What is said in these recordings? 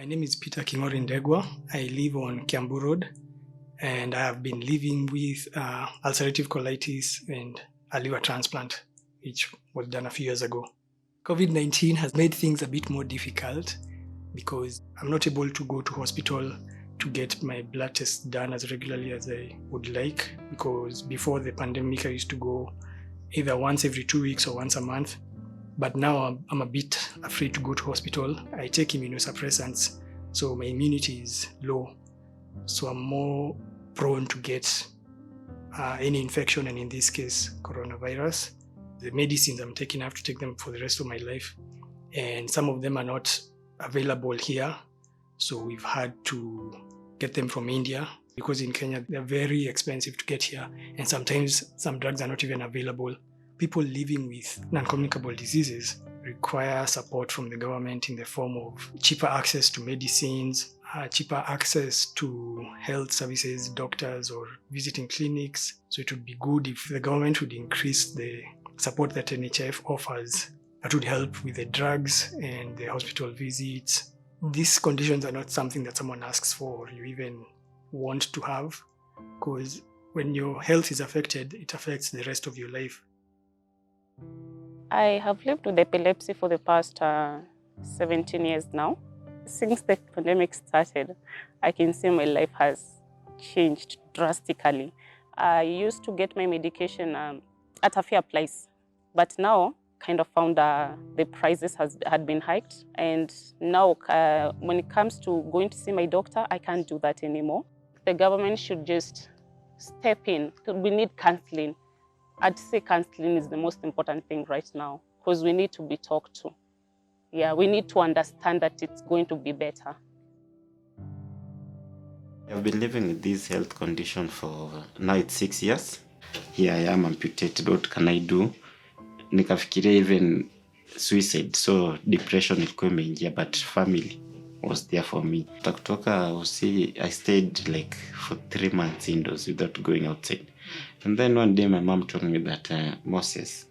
My name is Peter Ndegwa. I live on Kiambu Road, and I have been living with ulcerative colitis and a liver transplant, which was done a few years ago. COVID-19 has made things a bit more difficult because I'm not able to go to hospital to get my blood tests done as regularly as I would like, because before the pandemic I used to go either once every 2 weeks or once a month. But now I'm a bit afraid to go to hospital. I take immunosuppressants, so my immunity is low. So I'm more prone to get any infection, and in this case, coronavirus. The medicines I'm taking, I have to take them for the rest of my life. And some of them are not available here. So we've had to get them from India, because in Kenya, they're very expensive to get here. And sometimes some drugs are not even available. People living with non-communicable diseases require support from the government in the form of cheaper access to medicines, cheaper access to health services, doctors, or visiting clinics. So it would be good if the government would increase the support that NHIF offers. That would help with the drugs and the hospital visits. These conditions are not something that someone asks for or you even want to have, because when your health is affected, it affects the rest of your life. I have lived with epilepsy for the past 17 years now. Since the pandemic started, I can say my life has changed drastically. I used to get my medication at a fair price, but now kind of found the prices had been hiked. And now when it comes to going to see my doctor, I can't do that anymore. The government should just step in. We need counseling. I'd say counseling is the most important thing right now, because we need to be talked to. Yeah, we need to understand that it's going to be better. I've been living with this health condition for now it's 6 years. Here I am amputated. What can I do? Nikafikiria even suicide, so depression ilikuwa imeingia, but family was there for me. Kutoka I stayed like for 3 months indoors without going outside. And then one day my mom told me that Moses,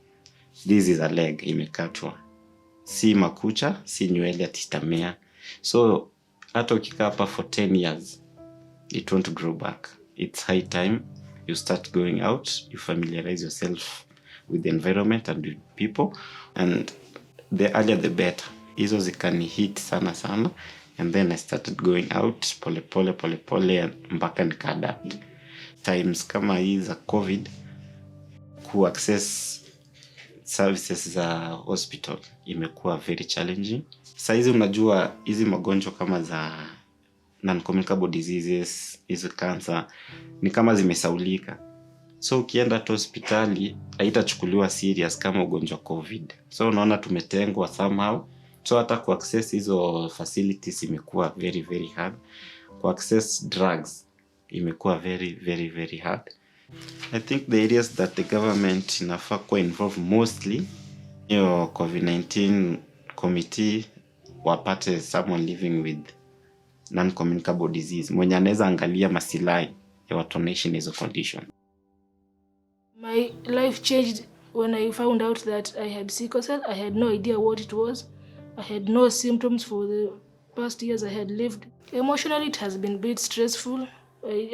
this is a leg imekatwa. Si makucha, si nywele atitamea. So hata ukikaa hapa for 10 years, it won't grow back. It's high time you start going out, you familiarize yourself with the environment and with people, and the earlier the better. Hizo zikani hit sana, and then I started going out pole pole mpaka nika-adapt. Times kama hii za COVID, ku-access services za hospital imekuwa very challenging. Saizi unajua hizi magonjwa kama za non-communicable diseases, hizi cancer, ni kama zimesaulika. So ukienda to hospitali, haitachukuliwa serious kama ugonjwa COVID. So unaona tumetengwa somehow. So hata ku-access hizo facilities imekuwa very hard. Ku-access drugs imekuwa very hard. I think the areas that the government inafaa kuwa involved mostly, your COVID-19 committee, wapate someone living with non-communicable disease, mwenye anaweza angalia masilahi ya watu wanaishi na hizo condition. My life changed when I found out that I had sickle cell. I had no idea what it was. I had no symptoms for the past years I had lived. Emotionally, it has been a bit stressful.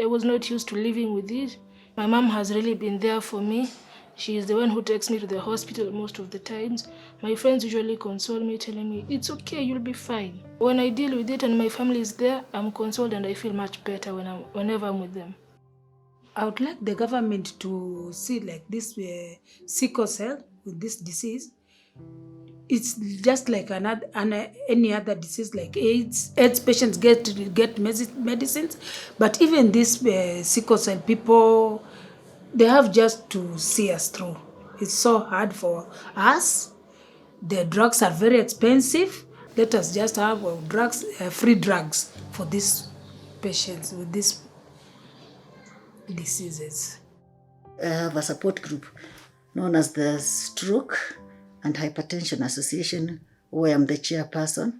I was not used to living with it. My mom has really been there for me. She is the one who takes me to the hospital most of the times. My friends usually console me, telling me, it's okay, you'll be fine. When I deal with it and my family is there, I'm consoled and I feel much better whenever I'm with them. I would like the government to see like this sickle cell with this disease. It's just like any other disease like AIDS. AIDS patients get medicines, but even this sickle cell people, they have just to see us through. It's so hard for us. The drugs are very expensive. Let us just have drugs, free drugs for these patients with these diseases. I have a support group known as the Stroke and Hypertension Association, where I'm the chairperson.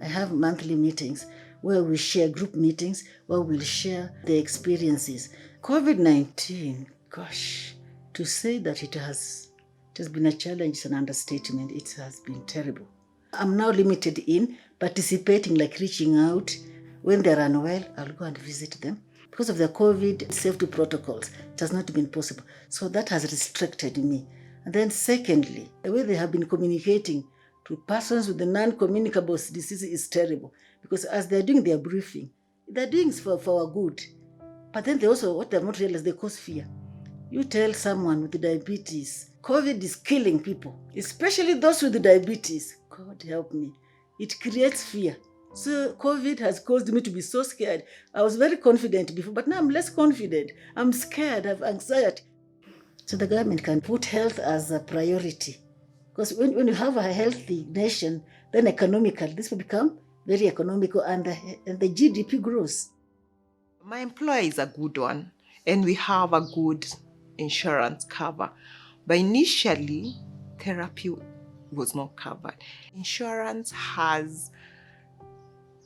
I have monthly meetings where we share group meetings, where we'll share the experiences. COVID-19, gosh, to say that it has been a challenge is an understatement. It has been terrible. I'm now limited in participating, like reaching out. When they're unwell, I'll go and visit them. Because of the COVID safety protocols, it has not been possible. So that has restricted me. And then secondly, the way they have been communicating to persons with the non-communicable disease is terrible. Because as they're doing their briefing, they're doing it for our good. But then they also, what they've not realized, they cause fear. You tell someone with diabetes, COVID is killing people, especially those with diabetes. God help me. It creates fear. So COVID has caused me to be so scared. I was very confident before, but now I'm less confident. I'm scared, I have anxiety. So the government can put health as a priority. Because when you have a healthy nation, then economically, this will become very economical and the GDP grows. My employer is a good one, and we have a good insurance cover. But initially, therapy was not covered. Insurance has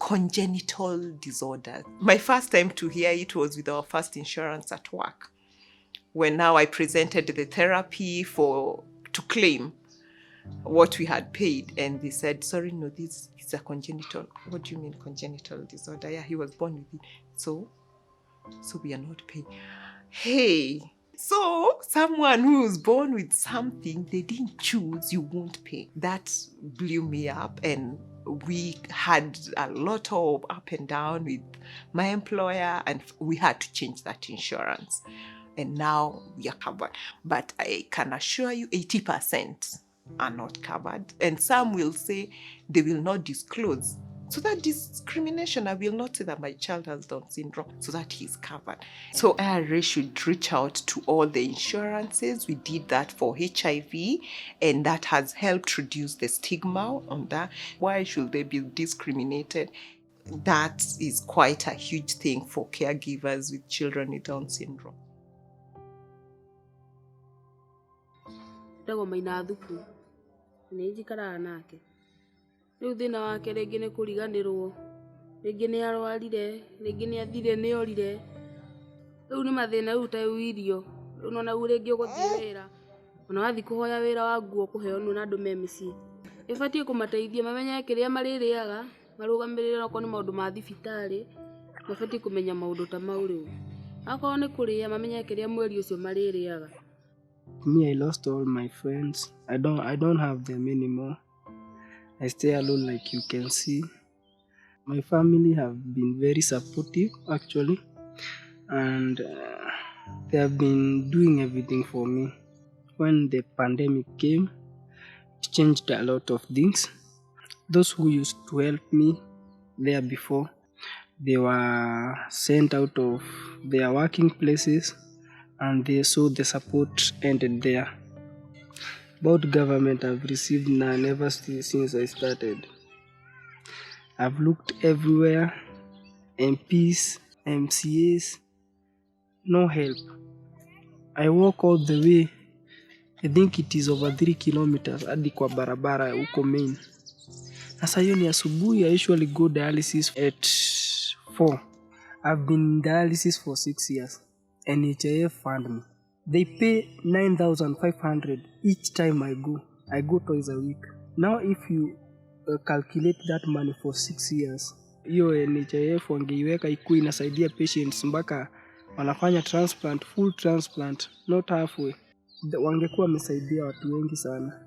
congenital disorders. My first time to hear it was with our first insurance at work, when now I presented the therapy to claim what we had paid, and they said, sorry, no, this is a congenital. What do you mean congenital disorder? Yeah, he was born with it. So we are not paying. Hey, so someone who was born with something they didn't choose, you won't pay. That blew me up, and we had a lot of up and down with my employer, and we had to change that insurance. And now we are covered. But I can assure you 80% are not covered. And some will say they will not disclose. So that discrimination, I will not say that my child has Down syndrome, so that he's covered. So IRA should reach out to all the insurances. We did that for HIV, and that has helped reduce the stigma on that. Why should they be discriminated? That is quite a huge thing for caregivers with children with Down syndrome. Ndago maina thuku nĩ njikaraga nake rĩu thĩna wake rĩngĩ nĩ kũriganĩrwo, rĩngĩ nĩ arwarire, rĩngĩ nĩ athire nĩ orire, rĩu nĩ mathĩna rĩu ta irio, rĩu nona rĩngĩ ũgũthiĩ wĩra, ona wathiĩ kũhoya wĩra wa nguo kũheo nĩ andũ me mĩciĩ. Ĩbatiĩ kũmateithia mamenye kĩrĩa marĩrĩaga, marũgamĩrĩre okorwo nĩ maũndũ ma thibitarĩ, mabatiĩ kũmenya maũndũ ta mau rĩu. Akorwo nĩ kũrĩa mamenye kĩrĩa mweri ũcio marĩrĩaga. Me, I lost all my friends. I don't have them anymore. I stay alone, like you can see. My family have been very supportive, actually, and they have been doing everything for me. When the pandemic came, it changed a lot of things. Those who used to help me there before, they were sent out of their working places, and they saw the support ended there. About government, I've received none ever since I started. I've looked everywhere, MPs, MCAs, no help. I walk all the way, I think it is over 3 kilometers hadi kwa barabara huko main. Sasa hiyo ni asubuhi. I usually go dialysis at 4. I've been in dialysis for 6 years. NHIF fund me. They pay 9,500 each time I go. I go twice a week. Now if you calculate that money for 6 years, hiyo NHIF wangeiweka ikuwa inasaidia patients mpaka wanafanya transplant, full transplant, not halfway. Wangekuwa wamesaidia watu wengi sana.